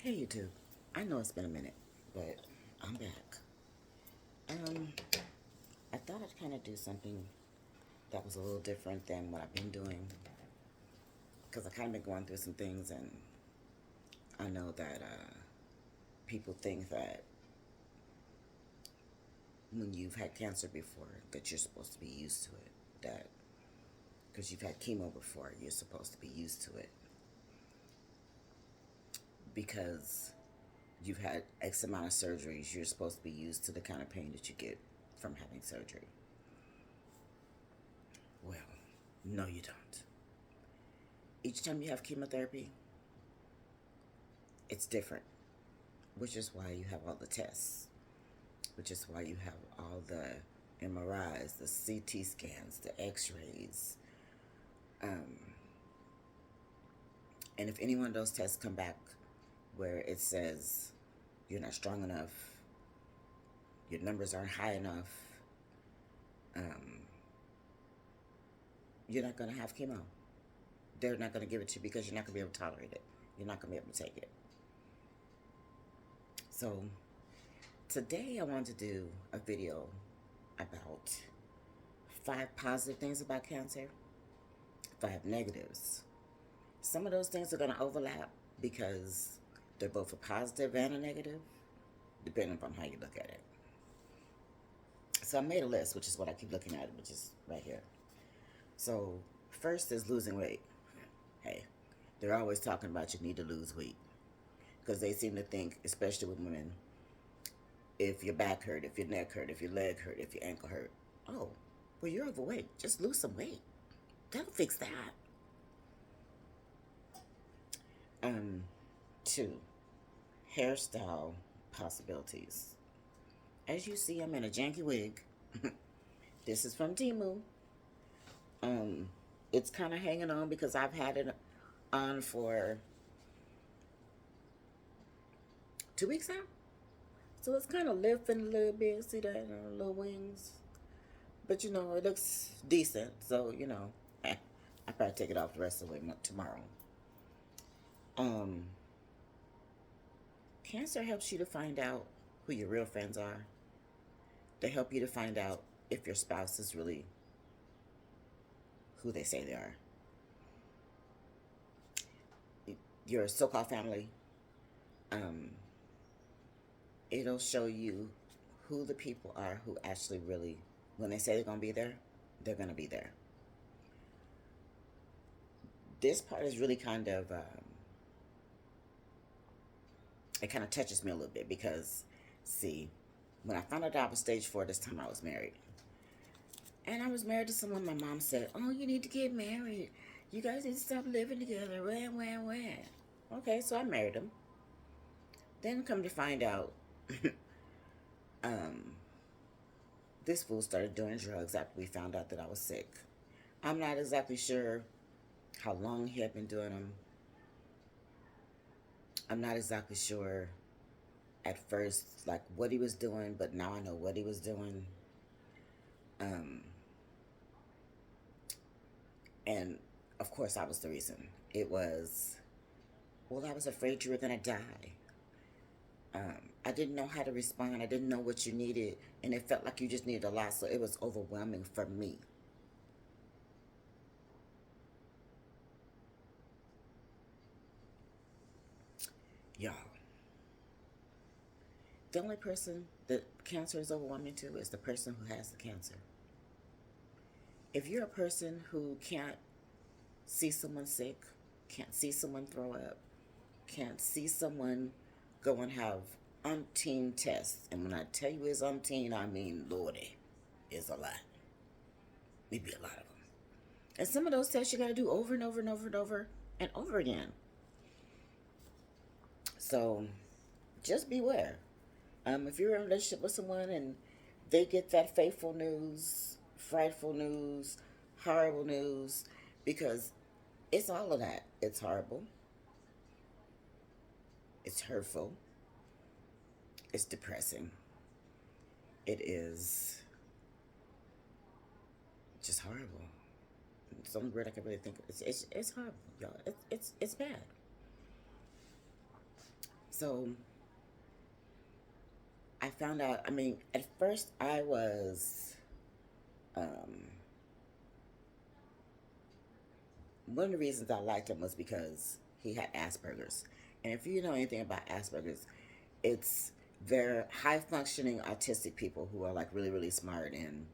Hey YouTube. I know it's been a minute, but I'm back. Um, I thought I'd kind of do something that was a little different than what I've been doing because I kind of been going through some things, and I know that people think that when you've had cancer before, that you're supposed to be used to it. That because you've had chemo before, you're supposed to be used to it because you've had X amount of surgeries. You're supposed to be used to the kind of pain that you get from having surgery. Well, no, you don't. Each time you have chemotherapy, it's different, which is why you have all the tests, which is why you have all the MRIs, the CT scans, the x rays. Um, and if any one of those tests come back where it says you're not strong enough, your numbers aren't high enough, um, you're not going to have chemo. They're not going to give it to you because you're not going to be able to tolerate it. You're not going to be able to take it. So today I want to do a video about 5 positive things about cancer, 5 negatives. Some of those things are going to overlap because they're both a positive and a negative, depending upon how you look at it. So I made a list, which is what I keep looking at, which is right here. So first is losing weight. Hey, they're always talking about you need to lose weight because they seem to think, especially with women, if your back hurt, if your neck hurt, if your leg hurt, if your ankle hurt, oh, well, you're overweight. Just lose some weight. That'll fix that. Um, Two, hairstyle possibilities. As you see, I'm in a janky wig. This is from Temu. Um, it's kind of hanging on because I've had it on for 2 weeks now. So it's kind of lifting a little bit. See that? Little wings. But it looks decent. So, I'll probably take it off the rest of the way tomorrow. Um, Cancer helps you to find out who your real friends are. They help you to find out if your spouse is really who they say they are. Your so-called family, um, it'll show you who the people are who actually really, when they say they're going to be there, they're going to be there. This part is really it kind of touches me a little bit because, see, when I found out I was stage 4, this time I was married. And I was married to someone my mom said, oh, you need to get married. You guys need to stop living together. When. Okay, so I married him. Then come to find out, um, this fool started doing drugs after we found out that I was sick. I'm not exactly sure how long he had been doing them. I'm not exactly sure at first, like, what he was doing, but now I know what he was doing. Um, and of course, I was the reason. It was, well, I was afraid you were going to die. I didn't know how to respond. I didn't know what you needed. And it felt like you just needed a lot. So it was overwhelming for me. Y'all, the only person that cancer is overwhelming to is the person who has the cancer. If you're a person who can't see someone sick, can't see someone throw up, can't see someone go and have umpteen tests, and when I tell you it's umpteen, I mean, Lordy, it's a lot. Maybe a lot of them. And some of those tests you got to do over and over and over and over and over again. So just beware. If you're in a relationship with someone and they get that fateful news, frightful news, horrible news, because it's all of that. It's horrible. It's hurtful. It's depressing. It is just horrible. It's the only word I can really think of. It's horrible, y'all. It's bad. So I found out, I mean, at first I was, um, one of the reasons I liked him was because he had Asperger's. And if you know anything about Asperger's, it's they're high functioning autistic people who are like really, really smart, and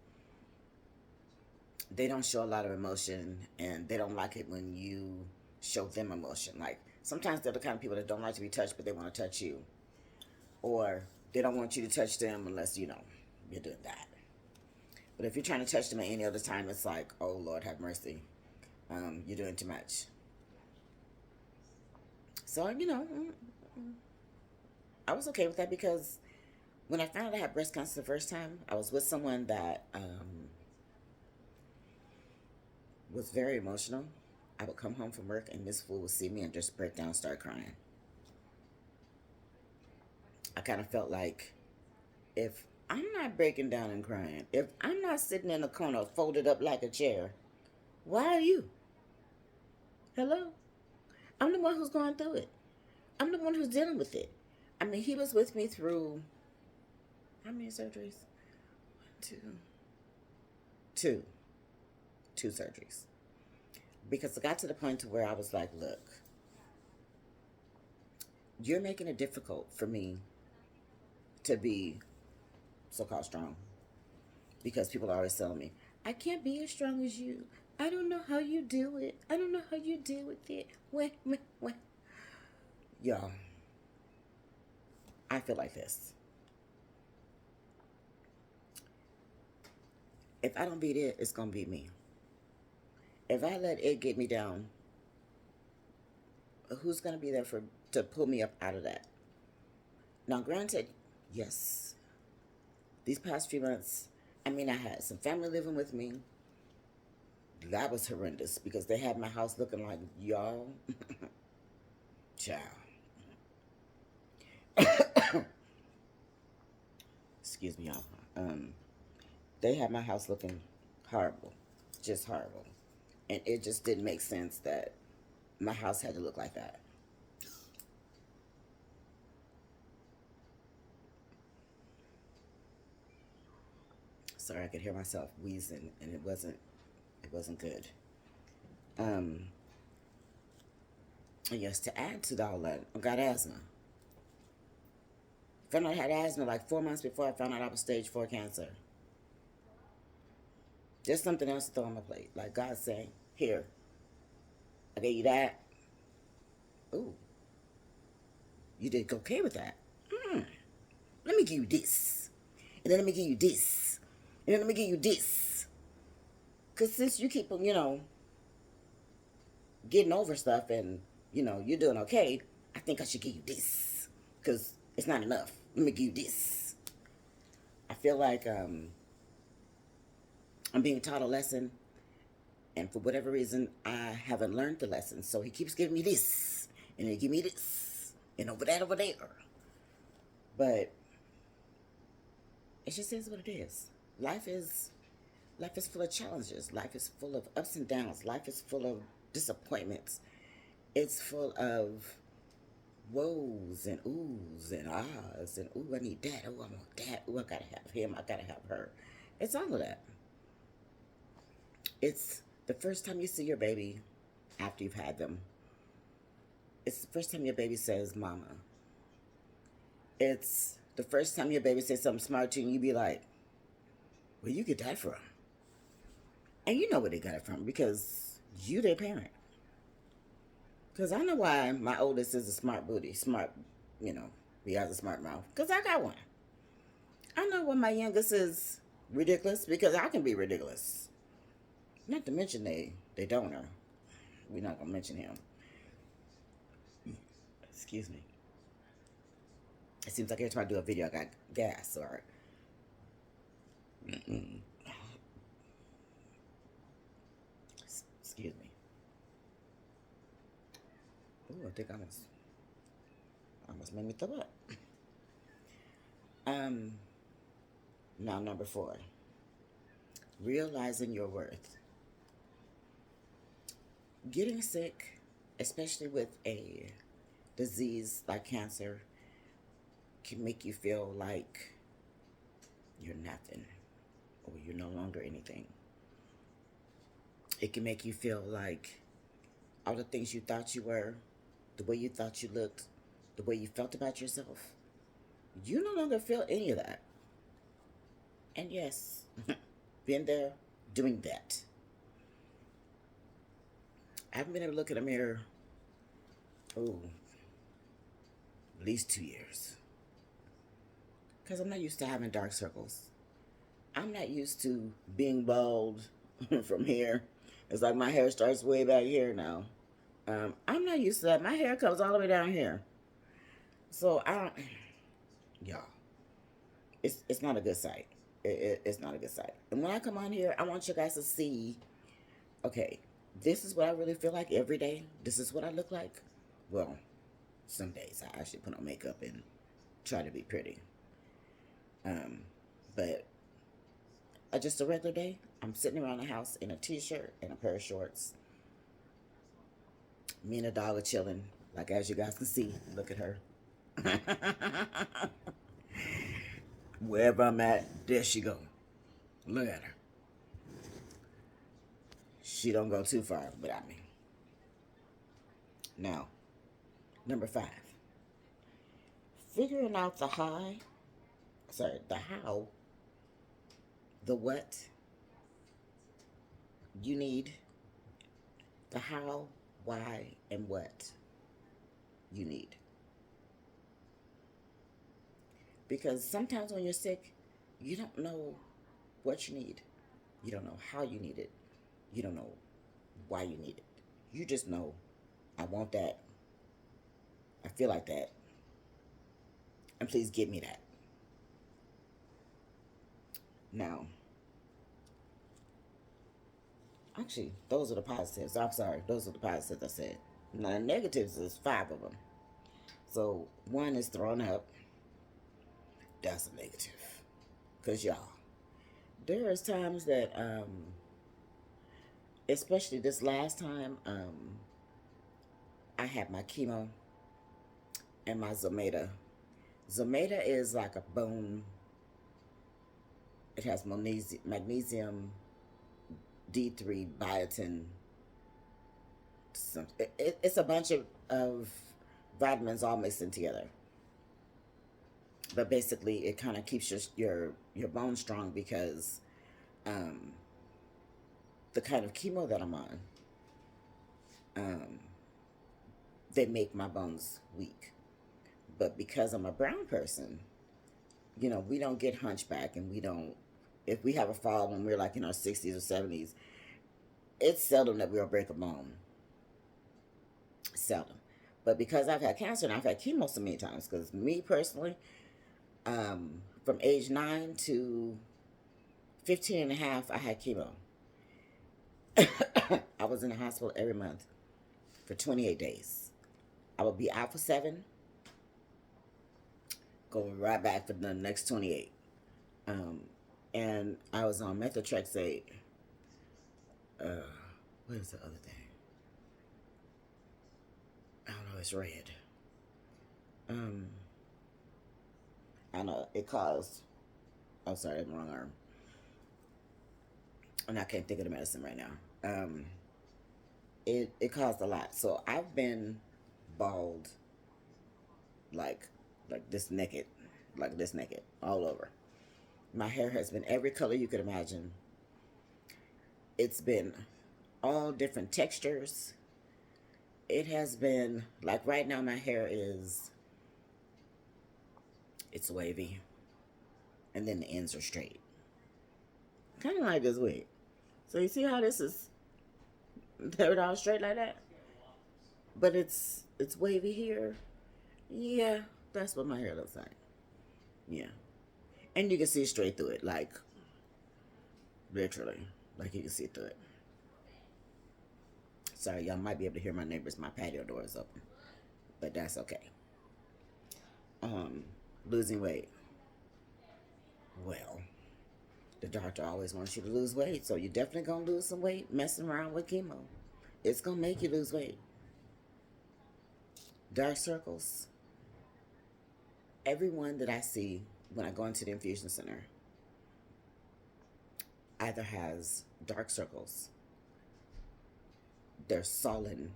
they don't show a lot of emotion, and they don't like it when you show them emotion. Like sometimes they're the kind of people that don't like to be touched, but they want to touch you. Or they don't want you to touch them unless, you're doing that. But if you're trying to touch them at any other time, it's like, oh Lord, have mercy. You're doing too much. So, I was okay with that because when I found out I had breast cancer the first time, I was with someone that was very emotional. I would come home from work and this fool would see me and just break down and start crying. I kind of felt like if I'm not breaking down and crying, if I'm not sitting in a corner folded up like a chair, why are you? Hello? I'm the one who's going through it. I'm the one who's dealing with it. I mean, he was with me through how many surgeries? Two. Two. Two surgeries. Because it got to the point to where I was like, look, you're making it difficult for me to be so-called strong. Because people are always telling me, I can't be as strong as you. I don't know how you do it. I don't know how you deal with it. What? Y'all, I feel like this. If I don't beat it, it's going to beat me. If I let it get me down, who's going to be there to pull me up out of that? Now, granted, yes, these past few months, I mean, I had some family living with me. That was horrendous because they had my house looking like, y'all, child. Excuse me, y'all. They had my house looking horrible, just horrible. And it just didn't make sense that my house had to look like that. Sorry, I could hear myself wheezing, and it wasn't good. Um, and yes, to add to all that, I got asthma. Found out I had asthma like 4 months before I found out I was stage 4 cancer. Just something else to throw on my plate. Like God saying, here, I gave you that. Ooh, you did okay with that. Let me give you this. And then let me give you this. And then let me give you this. Because since you keep, getting over stuff and, you're doing okay, I think I should give you this. Because it's not enough. Let me give you this. I feel like I'm being taught a lesson. And for whatever reason, I haven't learned the lesson. So he keeps giving me this. And then give me this. And over that, over there. But it just is what it is. Life is full of challenges. Life is full of ups and downs. Life is full of disappointments. It's full of woes and oohs and ahs and ooh, I need that. Oh, I want that. Ooh, I gotta have him. I gotta have her. It's all of that. It's the first time you see your baby after you've had them. It's the first time your baby says, Mama. It's the first time your baby says something smart to you and you be like, where you get that from? And you know where they got it from because you their parent. Because I know why my oldest is a smart booty. Smart, he has a smart mouth. Because I got one. I know why my youngest is ridiculous because I can be ridiculous. Not to mention they donor. We're not going to mention him. Excuse me. It seems like every time I do a video, I got gas or... Excuse me. Ooh, I think I almost made me throw up. Now number 4. Realizing your worth. Getting sick, especially with a disease like cancer, can make you feel like you're nothing or you're no longer anything. It can make you feel like all the things you thought you were, the way you thought you looked, the way you felt about yourself, you no longer feel any of that. And yes, been there doing that. I haven't been able to look in a mirror, oh, at least 2 years. Because I'm not used to having dark circles. I'm not used to being bald from here. It's like my hair starts way back here now. I'm not used to that. My hair comes all the way down here. So I don't, y'all, it's not a good sight. It's not a good sight. And when I come on here, I want you guys to see, okay, this is what I really feel like every day. This is what I look like. Well, some days I actually put on makeup and try to be pretty. But just a regular day, I'm sitting around the house in a t-shirt and a pair of shorts. Me and the dog are chilling. Like, as you guys can see, look at her. Wherever I'm at, there she go. Look at her. She don't go too far without me. Now, number 5. Figuring out the how, the what you need, the how, why, and what you need. Because sometimes when you're sick, you don't know what you need. You don't know how you need it. You don't know why you need it. You just know, I want that. I feel like that. And please give me that. Now, actually, those are the positives. I'm sorry. Those are the positives I said. Now, the negatives is 5 of them. So, 1 is throwing up. That's a negative. Because, y'all, there is times that, especially this last time, I had my chemo and my Zometa. Zometa is like a bone. It has magnesium, D3, biotin. It's a bunch of vitamins all mixed in together. But basically, it kind of keeps your bones strong because the kind of chemo that I'm on, they make my bones weak. But because I'm a brown person, we don't get hunchback, and we don't, if we have a fall when we're like in our 60s or 70s, it's seldom that we'll break a bone. Seldom. But because I've had cancer and I've had chemo so many times, because me personally, from age 9 to 15 and a half, I had chemo. I was in the hospital every month for 28 days. I would be out for 7, going right back for the next 28. And I was on methotrexate. What is the other thing? I don't know, it's red. I know it caused, I'm sorry, I'm wrong arm. And I can't think of the medicine right now. It caused a lot. So I've been bald like this naked, all over. My hair has been every color you could imagine. It's been all different textures. It has been, like right now my hair it's wavy. And then the ends are straight. Kind of like this wig. So you see how this is, they're all straight like that? But it's wavy here. Yeah, that's what my hair looks like. Yeah. And you can see straight through it, like, literally. Like you can see through it. Sorry, y'all might be able to hear my neighbors. My patio door is open. But that's okay. Losing weight. Well, the doctor always wants you to lose weight, so you're definitely going to lose some weight messing around with chemo. It's going to make you lose weight. Dark circles. Everyone that I see when I go into the infusion center either has dark circles, they're sullen.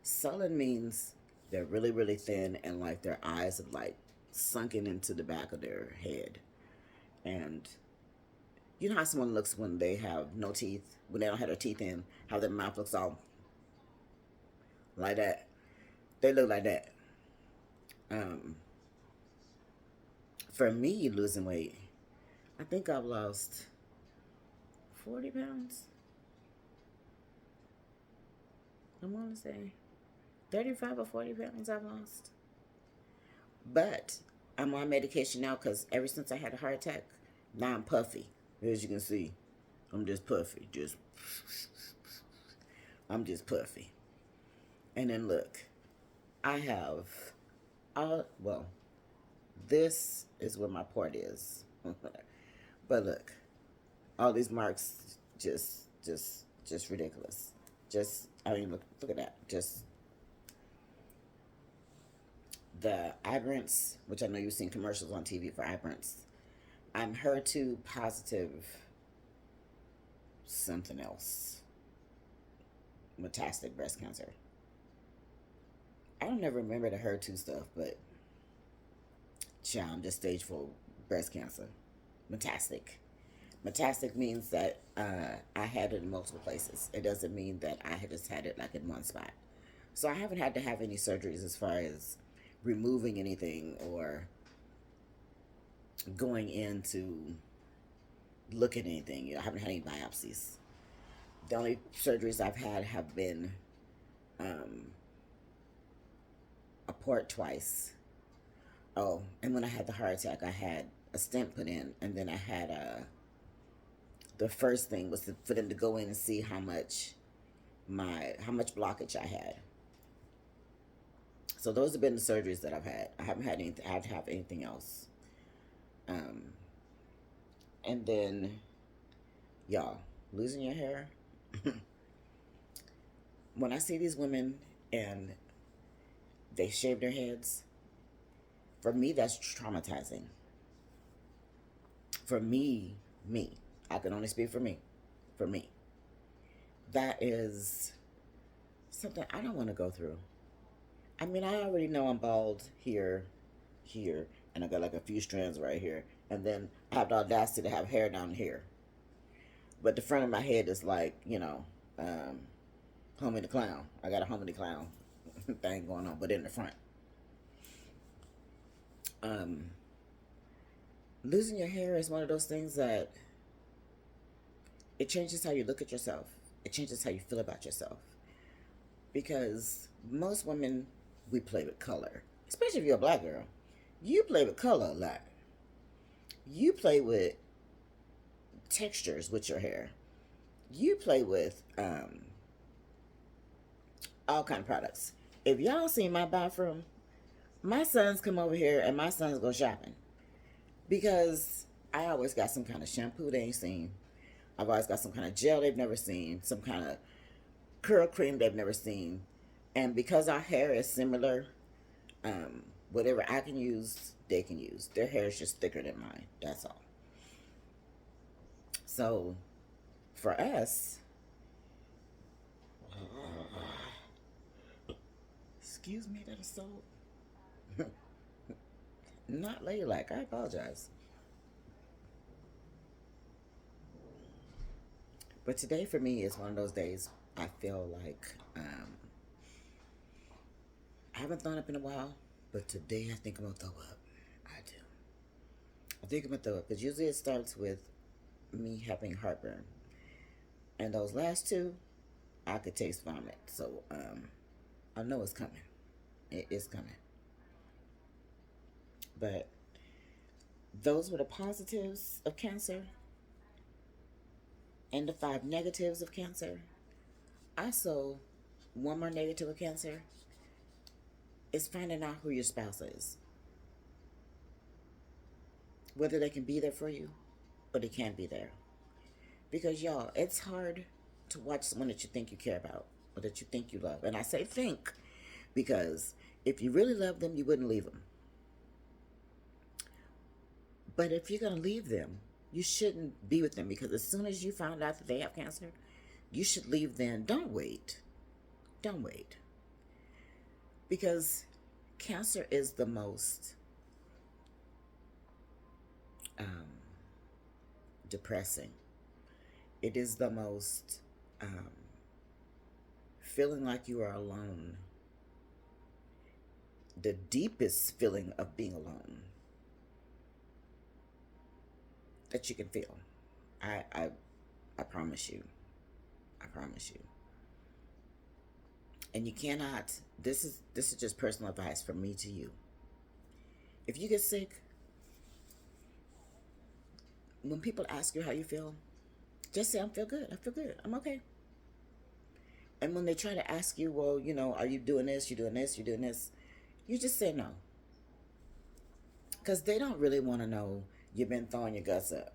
Sullen means they're really, really thin and like their eyes have like sunken into the back of their head. And you know how someone looks when they have no teeth, when they don't have their teeth in, how their mouth looks all like that? They look like that. Um, for me, losing weight, I think I've lost 40 pounds. I want to say 35 or 40 pounds I've lost. But I'm on medication now because ever since I had a heart attack, now I'm puffy. As you can see, I'm just puffy. I'm just puffy. And then look, I have well, this is where my port is. But look, all these marks just ridiculous. Just I mean look at that. Just the Ibrance, which I know you've seen commercials on TV for Ibrance. I'm HER2 positive something else. Metastatic breast cancer. I don't ever remember the HER2 stuff, but child, I'm just stage 4 breast cancer. Metastatic. Metastatic means that I had it in multiple places. It doesn't mean that I had just had it like in one spot. So I haven't had to have any surgeries as far as removing anything or going in to look at anything. You know, I haven't had any biopsies. The only surgeries I've had have been a port twice. Oh, and when I had the heart attack, I had a stent put in, and then I had the first thing was for them to go in and see how much blockage I had. So those have been the surgeries that I've had. I haven't had anything. I haven't have anything else. And then, y'all, losing your hair. When I see these women and they shave their heads, for me that's traumatizing. For me, I can only speak for me. For me, that is something I don't want to go through. I mean, I already know I'm bald here, and I got like a few strands right here, and then I have the audacity to have hair down here. But the front of my head is like, Homie the Clown. I got a Homie the Clown thing going on, but in the front. Losing your hair is one of those things that it changes how you look at yourself. It changes how you feel about yourself. Because most women, we play with color. Especially if you're a black girl. You play with color a lot. You play with textures with your hair. You play with all kind of products. If y'all see my bathroom, my sons come over here and my sons go shopping. Because I always got some kind of shampoo they ain't seen. I've always got some kind of gel they've never seen. Some kind of curl cream they've never seen. And because our hair is similar, whatever I can use, they can use. Their hair is just thicker than mine. That's all. So, for us, excuse me, that is so not ladylike. I apologize. But today for me is one of those days I feel like I haven't thrown up in a while, but today I think I'm gonna throw up. I do. I think I'm gonna throw up because usually it starts with me having heartburn, and those last two, I could taste vomit. So I know it's coming. It is coming. But those were the positives of cancer and the 5 negatives of cancer. Also, one more negative of cancer is finding out who your spouse is. Whether they can be there for you or they can't be there. Because, y'all, it's hard to watch someone that you think you care about or that you think you love. And I say think because if you really love them, you wouldn't leave them. But if you're going to leave them, you shouldn't be with them, because as soon as you find out that they have cancer, you should leave then. Don't wait. Don't wait. Because cancer is the most depressing. It is the most feeling like you are alone. The deepest feeling of being alone that you can feel. I promise you. I promise you. And you cannot, this is just personal advice from me to you. If you get sick, when people ask you how you feel, just say, I feel good. I feel good. I'm okay. And when they try to ask you, well, you know, are you doing this? You doing this? You doing this? You just say no. Because they don't really want to know you've been throwing your guts up.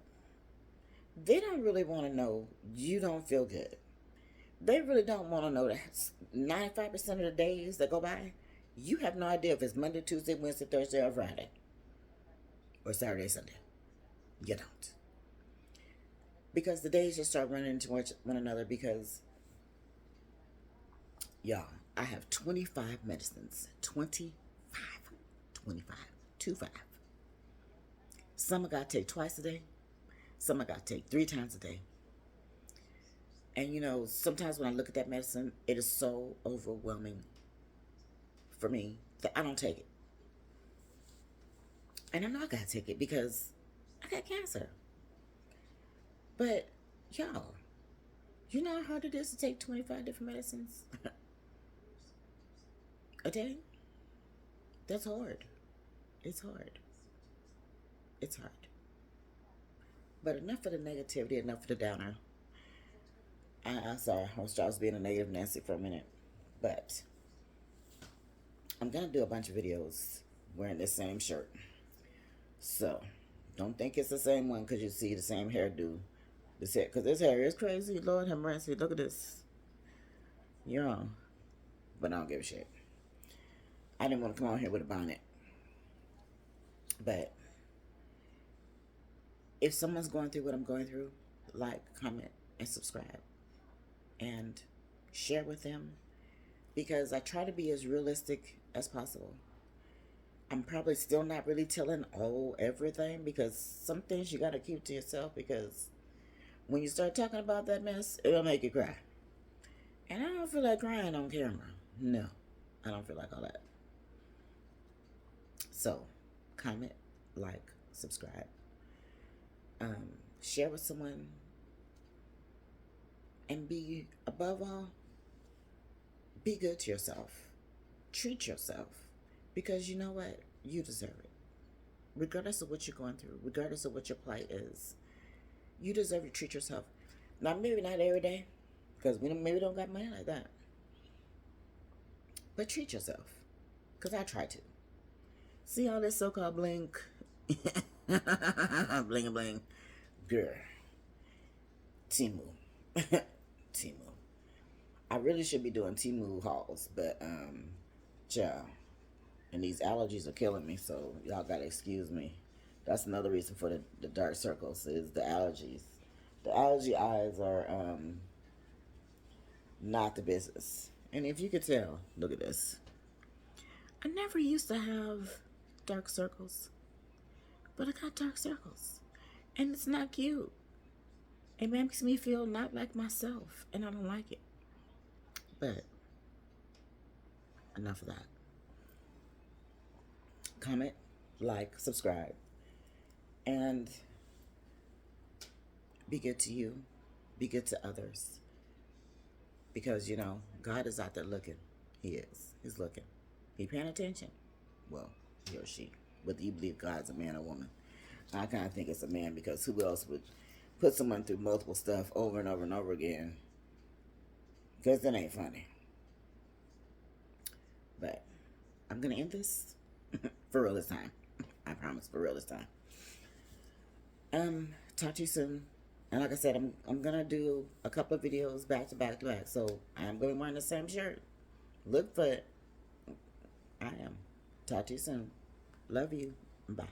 They don't really want to know you don't feel good. They really don't want to know that 95% of the days that go by, you have no idea if it's Monday, Tuesday, Wednesday, Thursday, or Friday. Or Saturday, Sunday. You don't. Because the days just start running into one another, because, y'all, I have 25 medicines. 25. 25. Some I got to take twice a day. Some I got to take 3 times a day. And, you know, sometimes when I look at that medicine, it is so overwhelming for me that I don't take it. And I know I got to take it because I got cancer. But, y'all, you know how hard it is to take 25 different medicines a day? That's hard. It's hard. It's hard. But enough of the negativity, enough of the downer. I'm sorry, I was being a negative Nancy for a minute. But I'm going to do a bunch of videos wearing this same shirt. So, don't think it's the same one because you see the same hairdo. This hair, because this hair is crazy. Lord have mercy. Look at this. Yeah. But I don't give a shit. I didn't want to come on here with a bonnet. But if someone's going through what I'm going through, like, comment, and subscribe. And share with them. Because I try to be as realistic as possible. I'm probably still not really telling everything, because some things you got to keep to yourself, because when you start talking about that mess, it'll make you cry. And I don't feel like crying on camera. No, I don't feel like all that. So, comment, like, subscribe. Share with someone. And be, above all, be good to yourself. Treat yourself. Because you know what? You deserve it. Regardless of what you're going through, regardless of what your plight is, you deserve to treat yourself. Now, maybe not every day, because we maybe don't got money like that. But treat yourself. Because I try to. See all this so-called blink? Bling bling. Girl. Temu. Temu. I really should be doing Temu hauls, but, child. And these allergies are killing me, so y'all gotta excuse me. That's another reason for the dark circles, is the allergies. The allergy eyes are not the business. And if you could tell, look at this. I never used to have dark circles, but I got dark circles. And it's not cute. It makes me feel not like myself, and I don't like it. But enough of that. Comment, like, subscribe, and be good to you. Be good to others. Because, you know, God is out there looking. He is. He's looking. He paying attention. Well, he or she. Whether you believe God's a man or woman. I kind of think it's a man, because who else would put someone through multiple stuff over and over and over again? Because that ain't funny. But I'm going to end this for real this time. I promise, for real this time. Talk to you soon. And like I said, I'm going to do a couple of videos back to back to back. So I am going to be wearing the same shirt. Look for it. I am. Talk to you soon. Love you. Bye.